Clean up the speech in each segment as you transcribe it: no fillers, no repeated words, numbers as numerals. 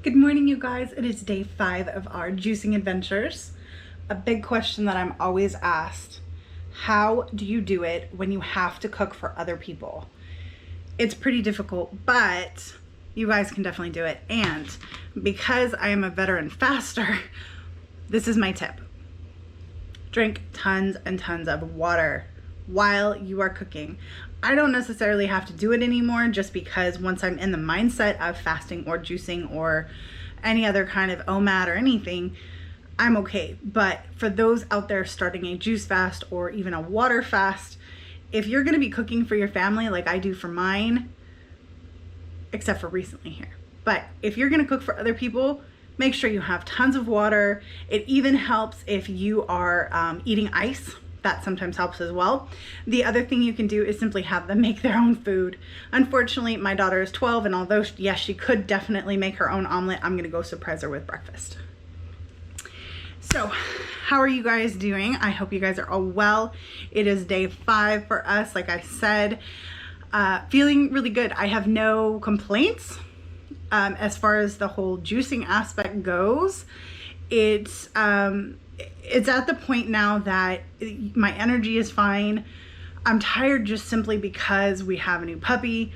Good morning, you guys. It is day 5 of our juicing adventures. A big question that I'm always asked: how do you do it when you have to cook for other people? It's pretty difficult, but you guys can definitely do it. And because I am a veteran faster, this is my tip: drink tons and tons of water while you are cooking. I don't necessarily have to do it anymore, just because once I'm in the mindset of fasting or juicing or any other kind of OMAD or anything, I'm okay. But for those out there starting a juice fast or even a water fast, if you're going to be cooking for your family like I do for mine, except for recently here, but if you're going to cook for other people, make sure you have tons of water. It even helps if you are eating ice. That sometimes helps as well. The other thing you can do is simply have them make their own food. Unfortunately, my daughter is 12, and although yes, she could definitely make her own omelet, I'm gonna go surprise her with breakfast. So how are you guys doing? I hope you guys are all well. It is day 5 for us, like I said. Feeling really good. I have no complaints as far as the whole juicing aspect goes. It's at the point now that my energy is fine. I'm tired just simply because we have a new puppy,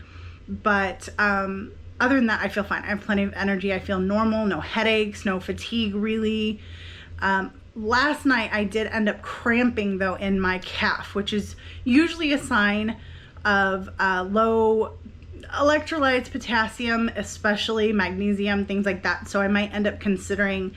but other than that, I feel fine. I have plenty of energy. I feel normal, no headaches, no fatigue really. Last night I did end up cramping though in my calf, which is usually a sign of low electrolytes, potassium, especially magnesium, things like that. So I might end up considering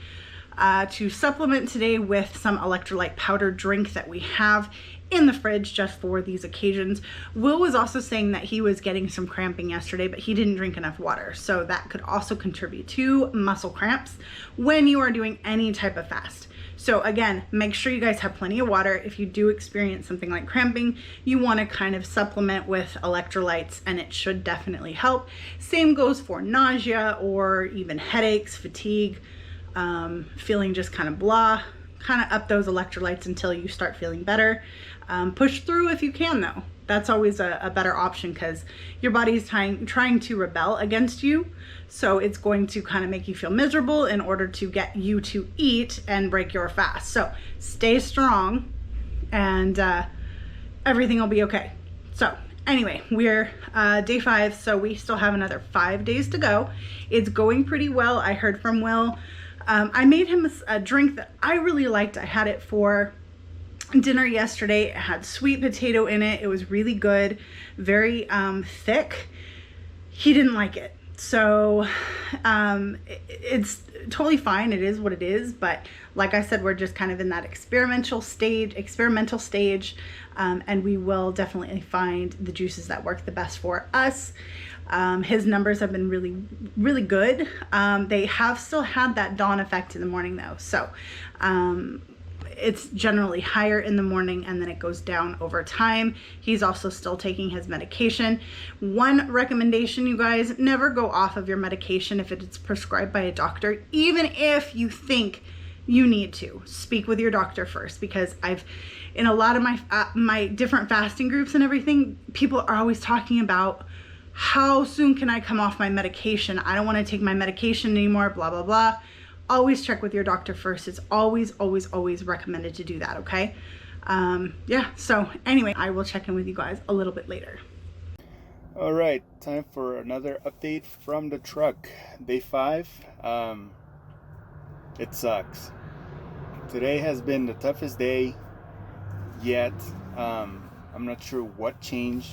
to supplement today with some electrolyte powder drink that we have in the fridge just for these occasions. Will was also saying that he was getting some cramping yesterday, but he didn't drink enough water. So that could also contribute to muscle cramps when you are doing any type of fast. So again, make sure you guys have plenty of water. If you do experience something like cramping, you want to kind of supplement with electrolytes, and it should definitely help. Same goes for nausea or even headaches, fatigue, feeling just kind of blah. Kind of up those electrolytes until you start feeling better. Push through if you can though. That's always a better option, because your body's trying to rebel against you. So it's going to kind of make you feel miserable in order to get you to eat and break your fast. So stay strong and everything will be okay. So anyway, we're day 5, so we still have another 5 days to go. It's going pretty well. I heard from Will. I made him a drink that I really liked. I had it for dinner yesterday. It had sweet potato in it. It was really good, very thick. He didn't like it. So it's totally fine. It is what it is. But like I said, we're just kind of in that experimental stage, and we will definitely find the juices that work the best for us. His numbers have been really, really good. They have still had that dawn effect in the morning though. So it's generally higher in the morning and then it goes down over time. He's also still taking his medication. One recommendation, you guys: never go off of your medication if it's prescribed by a doctor. Even if you think you need to, speak with your doctor first, because in a lot of my different fasting groups and everything, people are always talking about how soon can I come off my medication? I don't want to take my medication anymore, blah, blah, blah. Always check with your doctor first. It's always, always, always recommended to do that, okay? Yeah, so anyway, I will check in with you guys a little bit later. All right, time for another update from the truck. Day 5. It sucks. Today has been the toughest day yet. I'm not sure what changed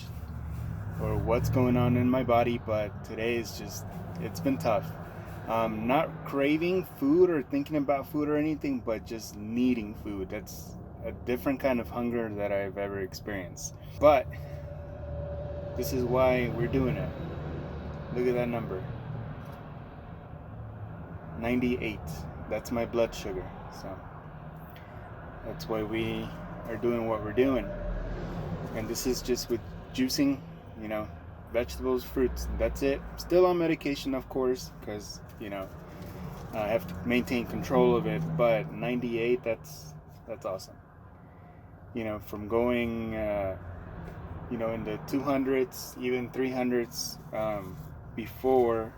or what's going on in my body, but today is it's been tough. Not craving food or thinking about food or anything, but just needing food. That's a different kind of hunger that I've ever experienced. But this is why we're doing it. Look at that number. 98. That's my blood sugar. So that's why we are doing what we're doing. And this is just with juicing, vegetables, fruits. That's it. Still on medication, of course, because, I have to maintain control of it. But 98, that's awesome. From going, in the 200s, even 300s before,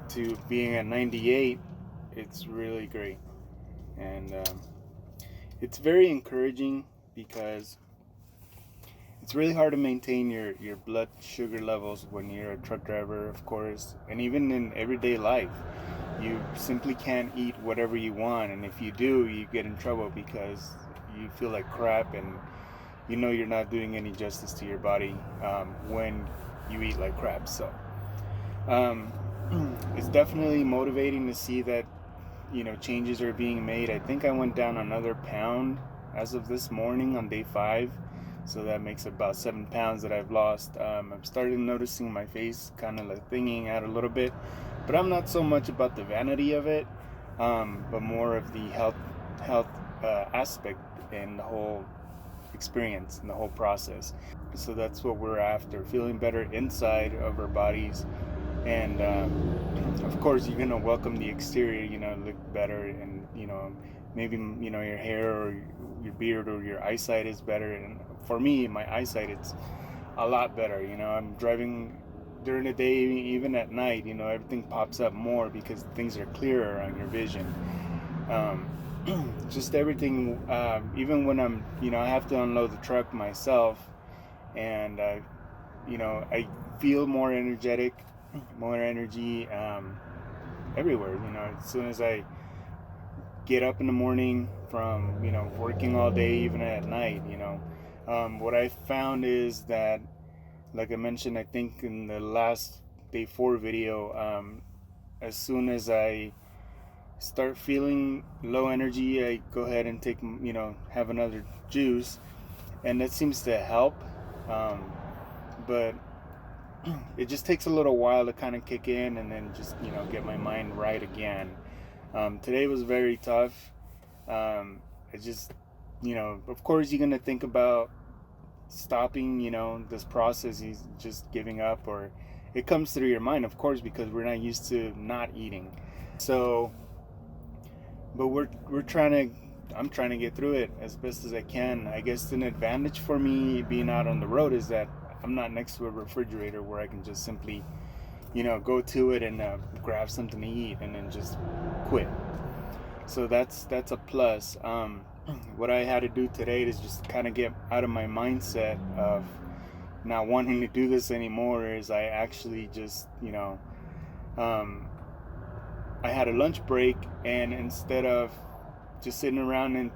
to being at 98, it's really great. And it's very encouraging because it's really hard to maintain your blood sugar levels when you're a truck driver, of course, and even in everyday life. You simply can't eat whatever you want, and if you do, you get in trouble because you feel like crap, and you know you're not doing any justice to your body when you eat like crap. So um, it's definitely motivating to see that changes are being made. I think I went down another pound as of this morning on day 5, so that makes about 7 pounds that I've lost. I've started noticing my face kind of like thinning out a little bit, but I'm not so much about the vanity of it, but more of the health aspect and the whole experience and the whole process. So that's what we're after, feeling better inside of our bodies. And of course you're gonna welcome the exterior, look better, and maybe your hair or your beard or your eyesight is better. And for me, my eyesight, it's a lot better. I'm driving during the day, even at night, everything pops up more because things are clearer on your vision. Just everything, even when I have to unload the truck myself, and I feel more energetic, more energy everywhere. As soon as I get up in the morning from working all day, even at night, what I found is that, like I mentioned, I think in the last day 4 video, as soon as I start feeling low energy, I go ahead and take, have another juice, and that seems to help. But it just takes a little while to kind of kick in, and then just get my mind right again. Today was very tough. It just, of course you're gonna think about stopping, this process, is just giving up, or it comes through your mind, of course, because we're not used to not eating. So, but I'm trying to get through it as best as I can. I guess an advantage for me being out on the road is that I'm not next to a refrigerator where I can just simply, go to it and grab something to eat and then just quit. So that's a plus. What I had to do today is just kind of get out of my mindset of not wanting to do this anymore. Is I actually just, I had a lunch break, and instead of just sitting around and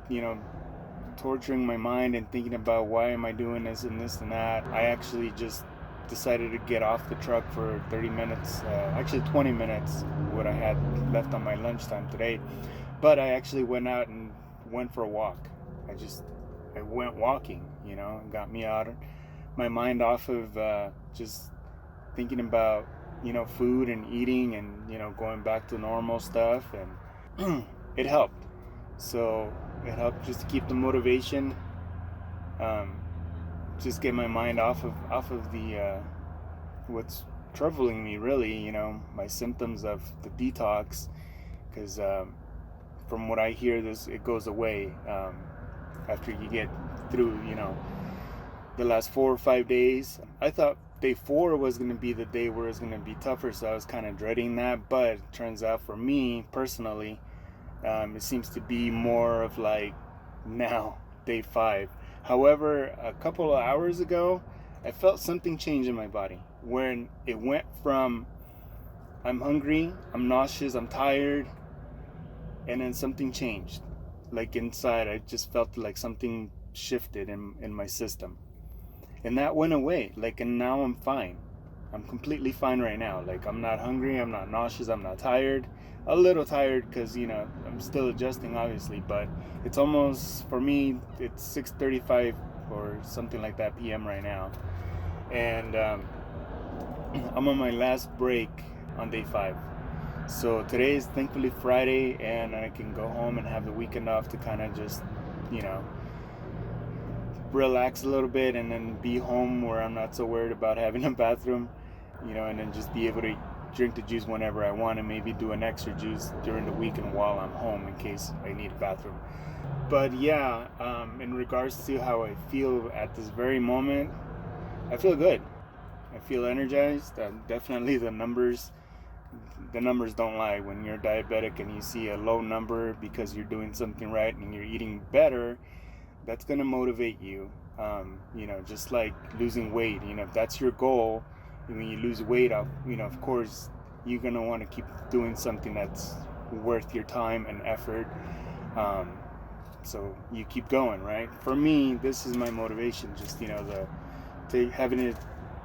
torturing my mind and thinking about why am I doing this and this and that, I actually just decided to get off the truck for 30 minutes, actually 20 minutes, what I had left on my lunchtime today. But I actually went out and went for a walk. I went walking, got me out, my mind off of just thinking about food and eating, and going back to normal stuff, and it helped. So it helped just to keep the motivation, just get my mind off of the what's troubling me, really, my symptoms of the detox, because from what I hear, it goes away after you get through the last 4 or 5 days. I thought day 4 was going to be the day where it's going to be tougher, so I was kind of dreading that. But it turns out, for me personally, it seems to be more of like now, day 5. However, a couple of hours ago, I felt something change in my body, when it went from I'm hungry, I'm nauseous, I'm tired, and then something changed. Like inside, I just felt like something shifted in my system. And that went away. And now I'm fine. I'm completely fine right now. I'm not hungry, I'm not nauseous, I'm not tired. A little tired because, I'm still adjusting, obviously, but it's almost, for me, it's 6:35 or something like that p.m. right now. And I'm on my last break on day 5. So today is thankfully Friday, and I can go home and have the weekend off to kind of just, relax a little bit, and then be home where I'm not so worried about having a bathroom, and then just be able to drink the juice whenever I want, and maybe do an extra juice during the weekend while I'm home in case I need a bathroom. But yeah, in regards to how I feel at this very moment, I feel good. I feel energized. Definitely the numbers the numbers don't lie. When you're diabetic and you see a low number because you're doing something right and you're eating better, that's going to motivate you. Just like losing weight, if that's your goal, when you lose weight, of course, you're going to want to keep doing something that's worth your time and effort. So you keep going, right? For me, this is my motivation. Just, having to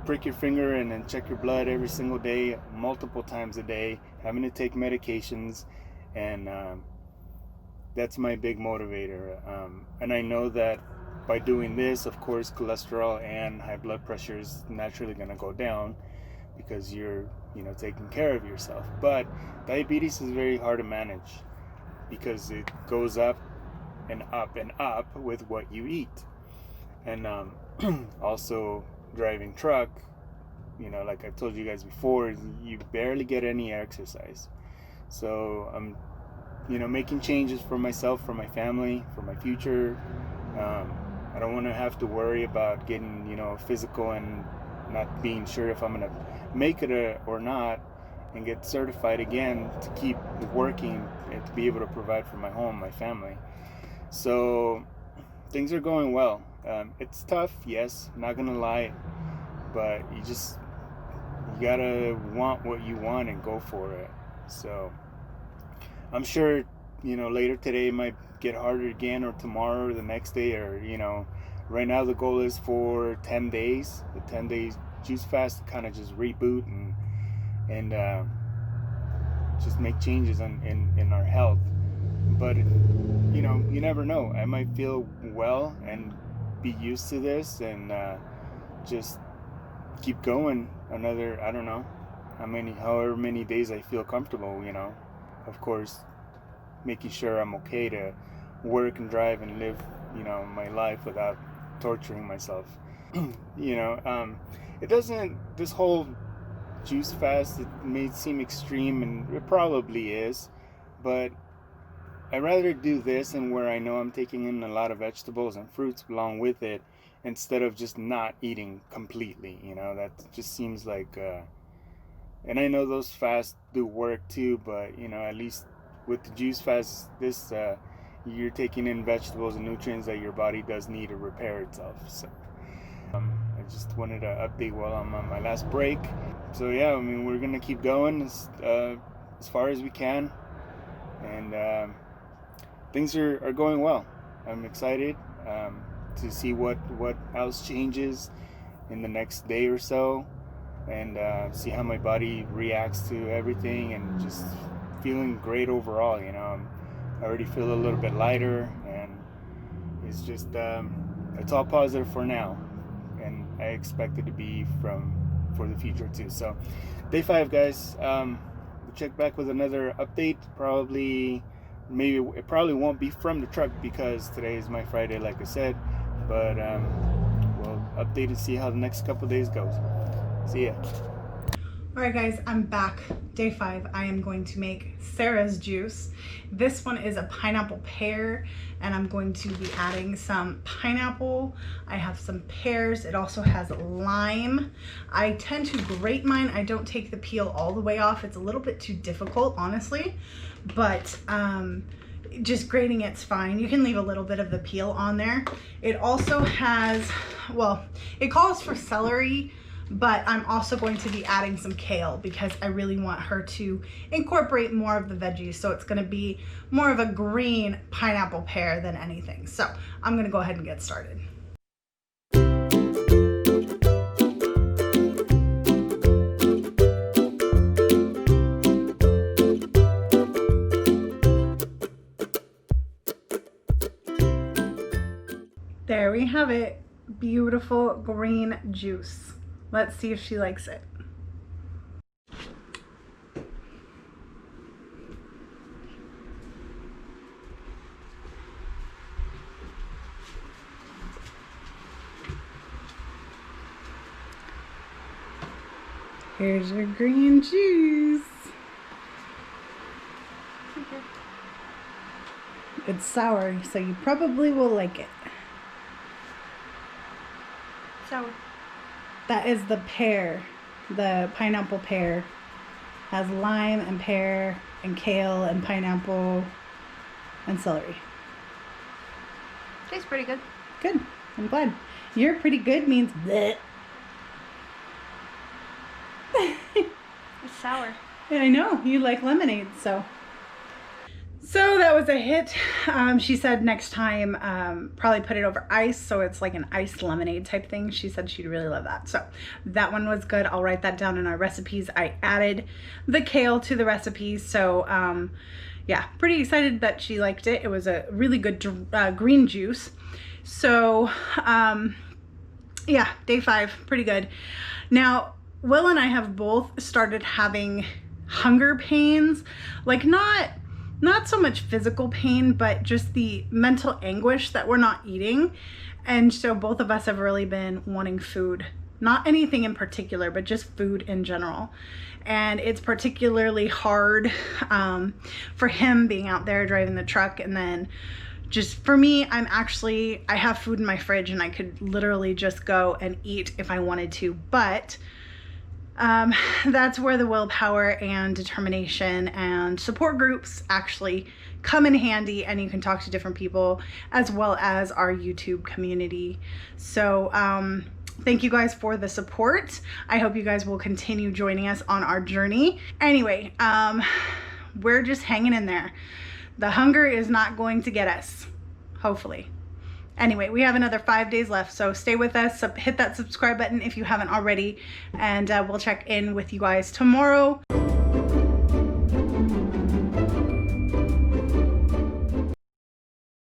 prick your finger and then check your blood every single day, multiple times a day, having to take medications, and that's my big motivator. And I know that by doing this, of course, cholesterol and high blood pressure is naturally going to go down because you're, taking care of yourself. But diabetes is very hard to manage because it goes up and up and up with what you eat. And also driving truck, like I told you guys before, you barely get any exercise. So I'm making changes for myself, for my family, for my future. I don't want to have to worry about getting physical and not being sure if I'm gonna make it or not, and get certified again to keep working and to be able to provide for my home, my family. So things are going well. It's tough, yes, not gonna lie, but you gotta want what you want and go for it. So I'm sure later today might get harder again, or tomorrow or the next day, or right now the goal is for 10 days, the 10 days juice fast, to kind of just reboot and just make changes in our health. But you never know, I might feel well and be used to this, and just keep going another, I don't know however many days I feel comfortable. Of course, making sure I'm okay to work and drive and live my life without torturing myself. It doesn't, this whole juice fast, it may seem extreme, and it probably is, but I'd rather do this, and where I know I'm taking in a lot of vegetables and fruits along with it, instead of just not eating completely. That just seems like and I know those fasts do work too, but at least with the juice fast, this you're taking in vegetables and nutrients that your body does need to repair itself. So I just wanted to update while I'm on my last break. So yeah, we're gonna keep going as far as we can, and things are going well. I'm excited to see what else changes in the next day or so, and see how my body reacts to everything, and just feeling great overall. I already feel a little bit lighter, and it's just it's all positive for now, and I expect it to be for the future too. So day 5, guys, we'll check back with another update. Maybe it probably won't be from the truck because today is my Friday, like I said, but we'll update and see how the next couple days goes. See ya. All right, guys, I'm back. Day 5. I am going to make Sarah's juice. This one is a pineapple pear, and I'm going to be adding some pineapple. I have some pears. It also has lime. I tend to grate mine. I don't take the peel all the way off. It's a little bit too difficult, honestly, but just grating it's fine. You can leave a little bit of the peel on there. It also has, well, it calls for celery, but I'm also going to be adding some kale because I really want her to incorporate more of the veggies. So it's going to be more of a green pineapple pear than anything. So I'm going to go ahead and get started. There we have it. Beautiful green juice. Let's see if she likes it. Here's your green juice. It's sour, so you probably will like it. Sour. That is the pear, the pineapple pear. Has lime and pear and kale and pineapple and celery. Tastes pretty good. Good. I'm glad. You're pretty good means bleh. It's sour. I know. You like lemonade, so. So that was a hit. She said next time, probably put it over ice, so it's like an iced lemonade type thing. She said she'd really love that. So that one was good. I'll write that down in our recipes. I added the kale to the recipes, so yeah, pretty excited that she liked it. It was a really good green juice. So yeah, day 5, pretty good. Now, Will and I have both started having hunger pains, like not so much physical pain, but just the mental anguish that we're not eating. And so both of us have really been wanting food, not anything in particular, but just food in general. And it's particularly hard for him being out there driving the truck. And then just for me, I have food in my fridge and I could literally just go and eat if I wanted to, but that's where the willpower and determination and support groups actually come in handy, and you can talk to different people as well as our YouTube community. So thank you guys for the support. I hope you guys will continue joining us on our journey. Anyway, we're just hanging in there. The hunger is not going to get us, hopefully. Anyway, we have another 5 days left, so stay with us. Hit that subscribe button if you haven't already, and we'll check in with you guys tomorrow.